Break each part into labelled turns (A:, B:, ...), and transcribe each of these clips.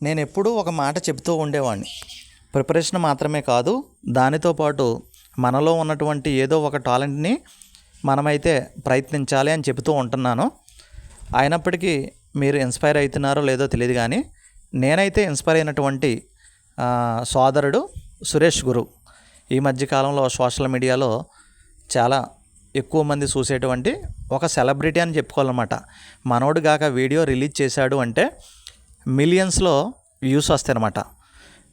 A: నేను ఎప్పుడూ ఒక మాట చెబుతూ ఉండేవాడిని. ప్రిపరేషన్ మాత్రమే కాదు, దానితో పాటు మనలో ఉన్నటువంటి ఏదో ఒక టాలెంట్ని మనమైతే ప్రయత్నించాలి అని చెబుతూ ఉంటున్నాను. అయినప్పటికీ మీరు ఇన్స్పైర్ అవుతున్నారో లేదో తెలియదు కానీ నేనైతే ఇన్స్పైర్ అయినటువంటి సోదరుడు సురేష్ గురు. ఈ మధ్యకాలంలో సోషల్ మీడియాలో చాలా ఎక్కువ మంది చూసేటువంటి ఒక సెలబ్రిటీ అని చెప్పుకోవాలన్నమాట. మనోడు గాక వీడియో రిలీజ్ చేశాడు అంటే మిలియన్స్లో వ్యూస్ వస్తాయన్నమాట.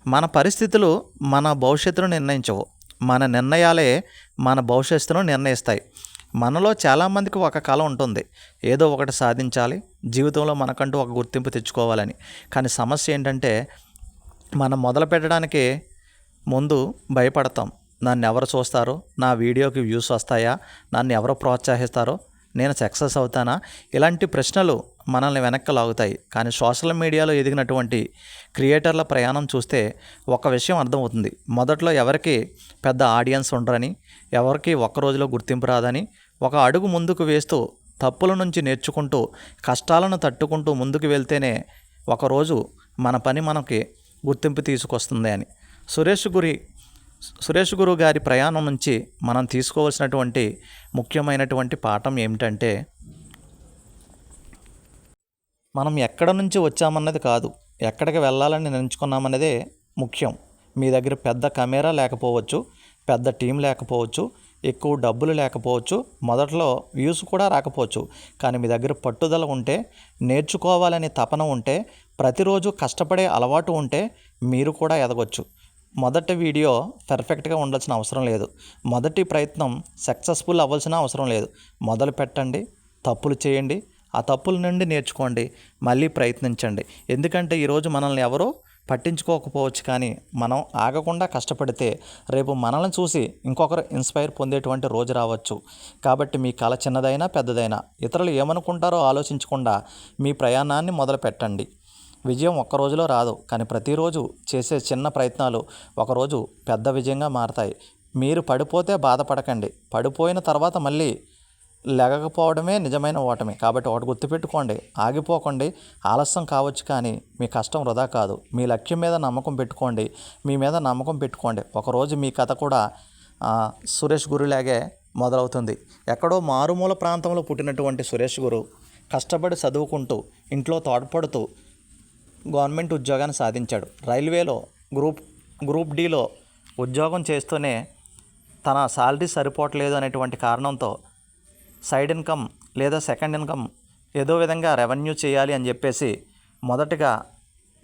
A: మన పరిస్థితులు మన భవిష్యత్తును నిర్ణయించవు, మన నిర్ణయాలే మన భవిష్యత్తును నిర్ణయిస్తాయి. మనలో చాలామందికి ఒక కళ ఉంటుంది, ఏదో ఒకటి సాధించాలి, జీవితంలో మనకంటూ ఒక గుర్తింపు తెచ్చుకోవాలని. కానీ సమస్య ఏంటంటే మనం మొదలు పెట్టడానికి ముందు భయపడతాం. నన్ను ఎవరు చూస్తారో, నా వీడియోకి వ్యూస్ వస్తాయా, నన్ను ఎవరు ప్రోత్సహిస్తారో, నేను సక్సెస్ అవుతానా, ఇలాంటి ప్రశ్నలు మనల్ని వెనక్కి లాగుతాయి. కానీ సోషల్ మీడియాలో ఎదిగినటువంటి క్రియేటర్ల ప్రయాణం చూస్తే ఒక విషయం అర్థమవుతుంది. మొదట్లో ఎవరికి పెద్ద ఆడియన్స్ ఉండరని, ఎవరికి ఒక్క రోజులో గుర్తింపు రాదని, ఒక అడుగు ముందుకు వేస్తూ తప్పుల నుంచి నేర్చుకుంటూ కష్టాలను తట్టుకుంటూ ముందుకు వెళ్తేనే ఒకరోజు మన పని మనకి గుర్తింపు తీసుకొస్తుంది అని. సురేష్ గురు గారి ప్రయాణం నుంచి మనం తీసుకోవాల్సినటువంటి ముఖ్యమైనటువంటి పాఠం ఏమిటంటే, మనం ఎక్కడ నుంచి వచ్చామన్నది కాదు, ఎక్కడికి వెళ్ళాలని నిర్ణయించుకున్నామన్నదే ముఖ్యం. మీ దగ్గర పెద్ద కెమెరా లేకపోవచ్చు, పెద్ద టీం లేకపోవచ్చు, ఎక్కువ డబ్బులు లేకపోవచ్చు, మొదట్లో వ్యూస్ కూడా రాకపోవచ్చు. కానీ మీ దగ్గర పట్టుదల ఉంటే, నేర్చుకోవాలని తపన ఉంటే, ప్రతిరోజు కష్టపడే అలవాటు ఉంటే మీరు కూడా ఎదగొచ్చు. మొదటి వీడియో పర్ఫెక్ట్గా ఉండాల్సిన అవసరం లేదు, మొదటి ప్రయత్నం సక్సెస్ఫుల్ అవ్వాల్సిన అవసరం లేదు. మొదలు పెట్టండి, తప్పులు చేయండి, ఆ తప్పుల నుండి నేర్చుకోండి, మళ్ళీ ప్రయత్నించండి. ఎందుకంటే ఈరోజు మనల్ని ఎవరో పట్టించుకోకపోవచ్చు, కానీ మనం ఆగకుండా కష్టపడితే రేపు మనల్ని చూసి ఇంకొకరు ఇన్స్పైర్ పొందేటువంటి రోజు రావచ్చు. కాబట్టి మీ కళ చిన్నదైనా పెద్దదైనా ఇతరులు ఏమనుకుంటారో ఆలోచించకుండా మీ ప్రయాణాన్ని మొదలు పెట్టండి. విజయం ఒక్క రోజులో రాదు, కానీ ప్రతిరోజు చేసే చిన్న ప్రయత్నాలు ఒకరోజు పెద్ద విజయంగా మారతాయి. మీరు పడిపోతే బాధపడకండి, పడిపోయిన తర్వాత మళ్ళీ లెగకపోవడమే నిజమైన ఓటమి. కాబట్టి ఒకటి గుర్తుపెట్టుకోండి, ఆగిపోకండి. ఆలస్యం కావచ్చు కానీ మీ కష్టం వృధా కాదు. మీ లక్ష్యం మీద నమ్మకం పెట్టుకోండి, మీ మీద నమ్మకం పెట్టుకోండి. ఒకరోజు మీ కథ కూడా సురేష్ గురులాగే మొదలవుతుంది. ఎక్కడో మారుమూల ప్రాంతంలో పుట్టినటువంటి సురేష్ గురు కష్టపడి చదువుకుంటూ, ఇంట్లో తోడ్పడుతూ గవర్నమెంట్ ఉద్యోగాన్ని సాధించాడు. రైల్వేలో గ్రూప్ డిలో ఉద్యోగం చేస్తూనే తన శాలరీ సరిపోవట్లేదు అనేటువంటి కారణంతో సైడ్ ఇన్కమ్ లేదా సెకండ్ ఇన్కమ్ ఏదో విధంగా రెవెన్యూ చేయాలి అని చెప్పేసి మొదటగా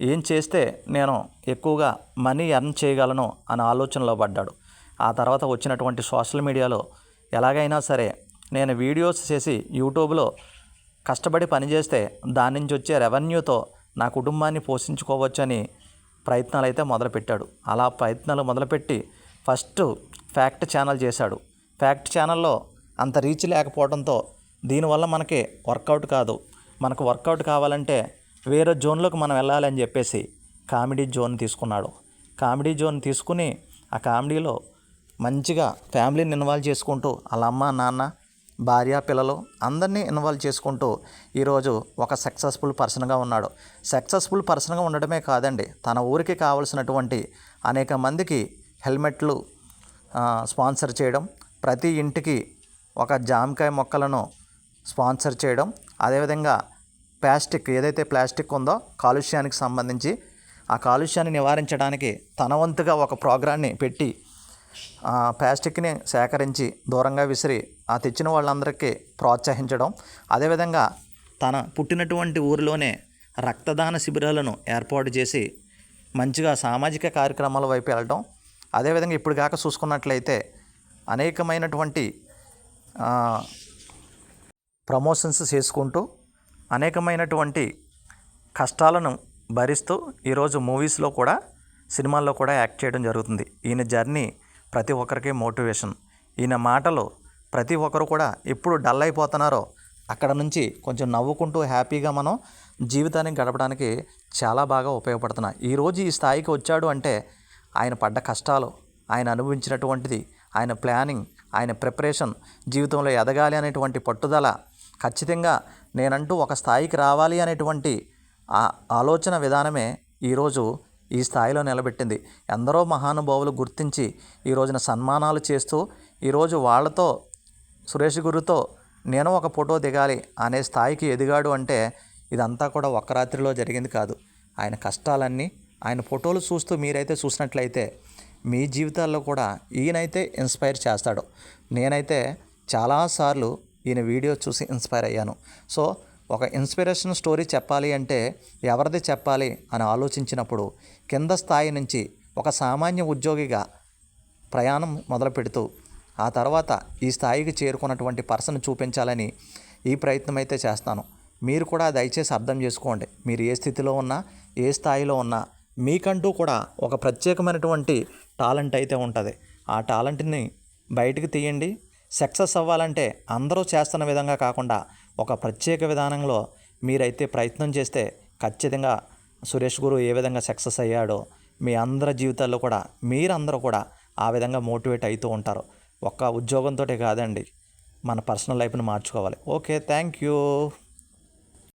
A: ఏం చేస్తే నేను ఎక్కువగా మనీ ఎర్న్ చేయగలను అనే ఆలోచనలో పడ్డాడు. ఆ తర్వాత వచ్చినటువంటి సోషల్ మీడియాలో ఎలాగైనా సరే నేను వీడియోస్ చేసి యూట్యూబ్లో కష్టపడి పనిచేస్తే దాని నుంచి వచ్చే రెవెన్యూతో నా కుటుంబాన్ని పోషించుకోవచ్చని ప్రయత్నాలు అయితే మొదలుపెట్టాడు. అలా ప్రయత్నాలు మొదలుపెట్టి ఫస్ట్ ఫ్యాక్ట్ ఛానల్ చేశాడు. ఫ్యాక్ట్ ఛానల్లో అంత రీచ్ లేకపోవడంతో దీనివల్ల మనకి వర్కౌట్ కాదు, మనకు వర్కౌట్ కావాలంటే వేరే జోన్లోకి మనం వెళ్ళాలని చెప్పేసి కామెడీ జోన్ తీసుకున్నాడు. కామెడీ జోన్ తీసుకుని ఆ కామెడీలో మంచిగా ఫ్యామిలీని ఇన్వాల్వ్ చేసుకుంటూ వాళ్ళ అమ్మ నాన్న భార్య పిల్లలు అందరినీ ఇన్వాల్వ్ చేసుకుంటూ ఈరోజు ఒక సక్సెస్ఫుల్ పర్సన్గా ఉన్నాడు. సక్సెస్ఫుల్ పర్సన్గా ఉండడమే కాదండి, తన ఊరికి కావలసినటువంటి అనేక మందికి హెల్మెట్లు స్పాన్సర్ చేయడం, ప్రతి ఇంటికి ఒక జామకాయ మొక్కలను స్పాన్సర్ చేయడం, అదేవిధంగా ప్లాస్టిక్ ఏదైతే ప్లాస్టిక్ ఉందో కాలుష్యానికి సంబంధించి ఆ కాలుష్యాన్ని నివారించడానికి తన వంతుగా ఒక ప్రోగ్రాన్ని పెట్టి ప్లాస్టిక్ని సేకరించి దూరంగా విసిరి ఆ తెచ్చిన వాళ్ళందరికీ ప్రోత్సహించడం, అదేవిధంగా తన పుట్టినటువంటి ఊరిలోనే రక్తదాన శిబిరాలను ఏర్పాటు చేసి మంచిగా సామాజిక కార్యక్రమాల వైపు వెళ్ళడం, అదేవిధంగా ఇప్పుడు కాక చూసుకున్నట్లయితే అనేకమైనటువంటి ప్రమోషన్స్ చేసుకుంటూ అనేకమైనటువంటి కష్టాలను భరిస్తూ ఈరోజు మూవీస్లో కూడా సినిమాల్లో కూడా యాక్ట్ చేయడం జరుగుతుంది. ఈయన జర్నీ ప్రతి ఒక్కరికి మోటివేషన్. ఈయన మాటలు ప్రతి ఒక్కరు కూడా ఎప్పుడు డల్ అయిపోతున్నారో అక్కడ నుంచి కొంచెం నవ్వుకుంటూ హ్యాపీగా మనం జీవితాన్ని గడపడానికి చాలా బాగా ఉపయోగపడుతున్నాయి. ఈరోజు ఈ స్థాయికి వచ్చాడు అంటే ఆయన పడ్డ కష్టాలు, ఆయన అనుభవించినటువంటిది, ఆయన ప్లానింగ్, ఆయన ప్రిపరేషన్, జీవితంలో ఎదగాలి అనేటువంటి పట్టుదల, ఖచ్చితంగా నేనంటూ ఒక స్థాయికి రావాలి అనేటువంటి ఆ ఆలోచన విధానమే ఈరోజు ఈ స్థాయిలో నిలబెట్టింది. ఎందరో మహానుభావులు గుర్తించి ఈ రోజున సన్మానాలు చేస్తూ ఈరోజు వాళ్ళతో సురేష్ గురుతో నేను ఒక ఫోటో దిగాలి అనే స్థాయికి ఎదిగాడు అంటే ఇదంతా కూడా ఒక్క రాత్రిలో జరిగింది కాదు. ఆయన కష్టాలన్నీ ఆయన ఫోటోలు చూస్తూ మీరైతే చూసినట్లయితే మీ జీవితాల్లో కూడా ఈయనైతే ఇన్స్పైర్ చేస్తాడు. నేనైతే చాలాసార్లు ఈయన వీడియో చూసి ఇన్స్పైర్ అయ్యాను. సో ఒక ఇన్స్పిరేషన్ స్టోరీ చెప్పాలి అంటే ఎవరిది చెప్పాలి అని ఆలోచించినప్పుడు కింద స్థాయి నుంచి ఒక సామాన్య ఉద్యోగిగా ప్రయాణం మొదలు పెడుతూ ఆ తర్వాత ఈ స్థాయికి చేరుకున్నటువంటి పర్సన్ చూపించాలని ఈ ప్రయత్నం అయితే చేస్తాను. మీరు కూడా దయచేసి అర్థం చేసుకోండి. మీరు ఏ స్థితిలో ఉన్నా ఏ స్థాయిలో ఉన్నా మీకంటూ కూడా ఒక ప్రత్యేకమైనటువంటి టాలెంట్ అయితే ఉంటుంది. ఆ టాలెంట్ని బయటికి తీయండి. సక్సెస్ అవ్వాలంటే అందరూ చేస్తున్న విధంగా కాకుండా ఒక ప్రత్యేక విధానంలో మీరైతే ప్రయత్నం చేస్తే ఖచ్చితంగా సురేష్ గురు ఏ విధంగా సక్సెస్ అయ్యాడో మీ అందరి జీవితాల్లో కూడా మీరందరూ కూడా ఆ విధంగా మోటివేట్ అవుతూ ఉంటారు. ఒక్క ఉద్యోగంతో కాదండి, మన పర్సనల్ లైఫ్ని మార్చుకోవాలి. Okay, thank you.